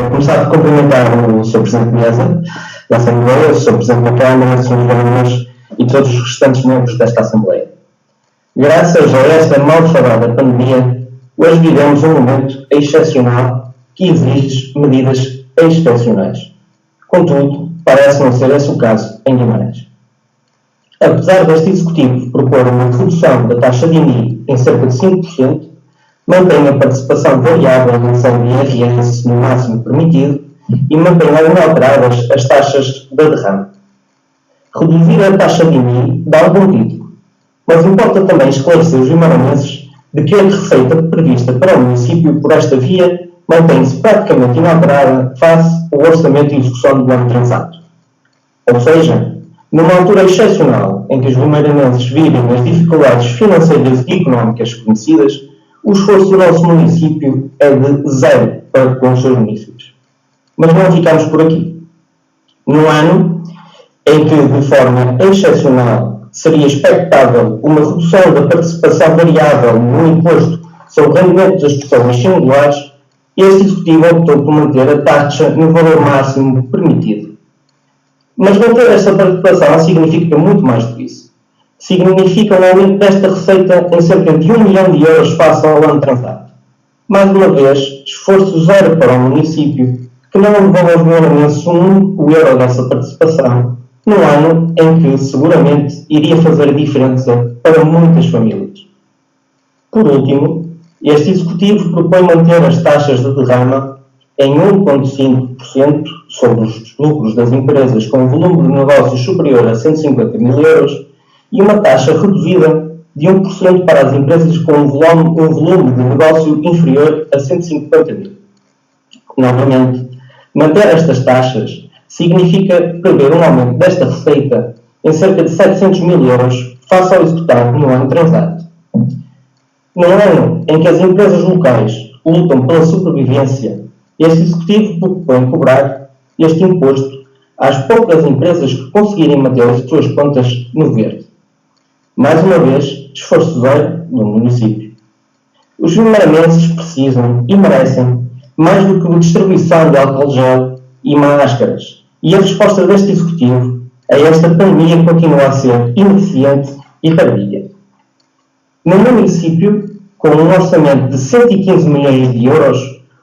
Começar por cumprimentar o Sr. Presidente de Mesa da Assembleia, o Sr. Presidente da Câmara, os Srs. Governadores e todos os restantes membros desta Assembleia. Graças a esta mal falada pandemia, hoje vivemos um momento excepcional que exige medidas excepcionais. Contudo, parece não ser esse o caso em Guimarães. Apesar deste Executivo propor uma redução da taxa de IMI em cerca de 5%, mantém a participação variável na dedução de IRS no máximo permitido e mantém inalteradas as taxas da derrame. Reduzir a taxa de IMI dá um bom título, mas importa também esclarecer os guimarãeses de que a receita prevista para o município por esta via mantém-se praticamente inalterada face ao orçamento de execução do ano transato. Ou seja, numa altura excepcional em que os guimarãeses vivem as dificuldades financeiras e económicas conhecidas, o esforço do nosso município é de zero para com os seus municípios. Mas não ficamos por aqui. No ano em que, de forma excepcional, seria expectável uma redução da participação variável no imposto sobre o rendimento das pessoas singulares, este Executivo optou por manter a taxa no valor máximo permitido. Mas manter esta participação significa muito mais do que isso. Significa um aumento desta receita em cerca de 1 milhão de euros face ao ano transato. Mais uma vez, esforço zero para o município, que não levou aos guimarãeses um único euro dessa participação, num ano em que seguramente iria fazer diferença para muitas famílias. Por último, este Executivo propõe manter as taxas de derrama em 1,5% sobre os lucros das empresas com um volume de negócios superior a 150 mil euros e uma taxa reduzida de 1% para as empresas com um volume de negócio inferior a 150 mil. Novamente, manter estas taxas significa prever um aumento desta receita em cerca de 700 mil euros face ao executado no ano transato. No ano em que as empresas locais lutam pela sobrevivência, este Executivo propõe cobrar este imposto às poucas empresas que conseguirem manter as suas contas no verde. Mais uma vez, esforço zero no município. Os guimarãeses precisam e merecem mais do que a distribuição de álcool gel e máscaras. E a resposta deste Executivo a esta pandemia continua a ser ineficiente e tardia. No município, com um orçamento de 115 milhões de euros,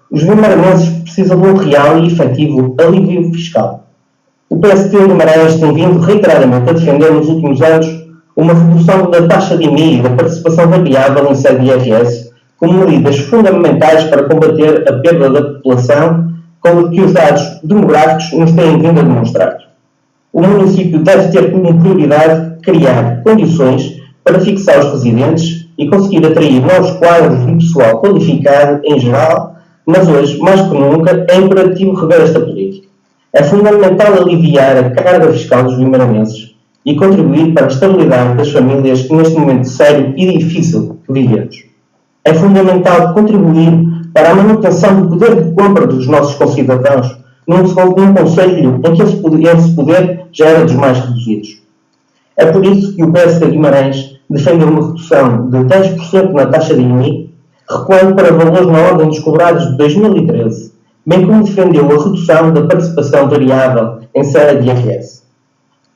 os guimarãeses precisam de um real e efetivo alívio fiscal. O PSD de Guimarães tem vindo reiteradamente a defender nos últimos anos uma redução da taxa de IMI e da participação variável em sede de IRS como medidas fundamentais para combater a perda da população, como que os dados demográficos nos têm vindo a demonstrar. O município deve ter como prioridade criar condições para fixar os residentes e conseguir atrair novos quadros de pessoal qualificado em geral, mas hoje, mais que nunca, é imperativo rever esta política. É fundamental aliviar a carga fiscal dos guimarãeses e contribuir para a estabilidade das famílias neste momento sério e difícil que vivemos. É fundamental contribuir para a manutenção do poder de compra dos nossos concidadãos num concelho em que esse poder já era dos mais reduzidos. É por isso que o PSD Guimarães defende uma redução de 10% na taxa de IMI, recuando para valores na ordem dos cobrados de 2013, bem como defendeu a redução da participação variável em sede de IRS.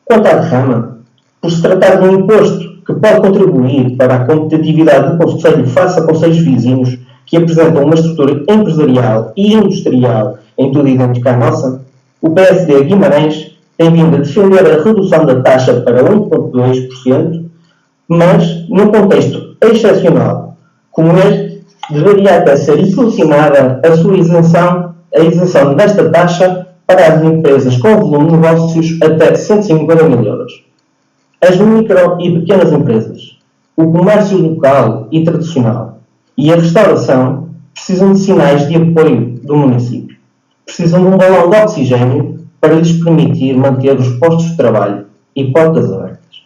Quanto à derrama, por se tratar de um imposto que pode contribuir para a competitividade do concelho face a concelhos vizinhos que apresentam uma estrutura empresarial e industrial em tudo idêntica à nossa, o PSD Guimarães tem vindo a defender a redução da taxa para 1,2%, mas num contexto excepcional como este, deveria até ser solucionada a isenção desta taxa para as empresas com volume de negócios até 150 mil euros. As micro e pequenas empresas, o comércio local e tradicional e a restauração precisam de sinais de apoio do município. Precisam de um balão de oxigênio para lhes permitir manter os postos de trabalho e portas abertas.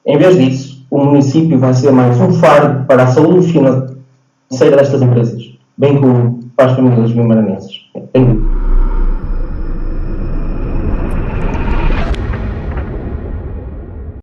Em vez disso, o município vai ser mais um fardo para a saúde financeira destas empresas, bem como para as famílias guimaranenses.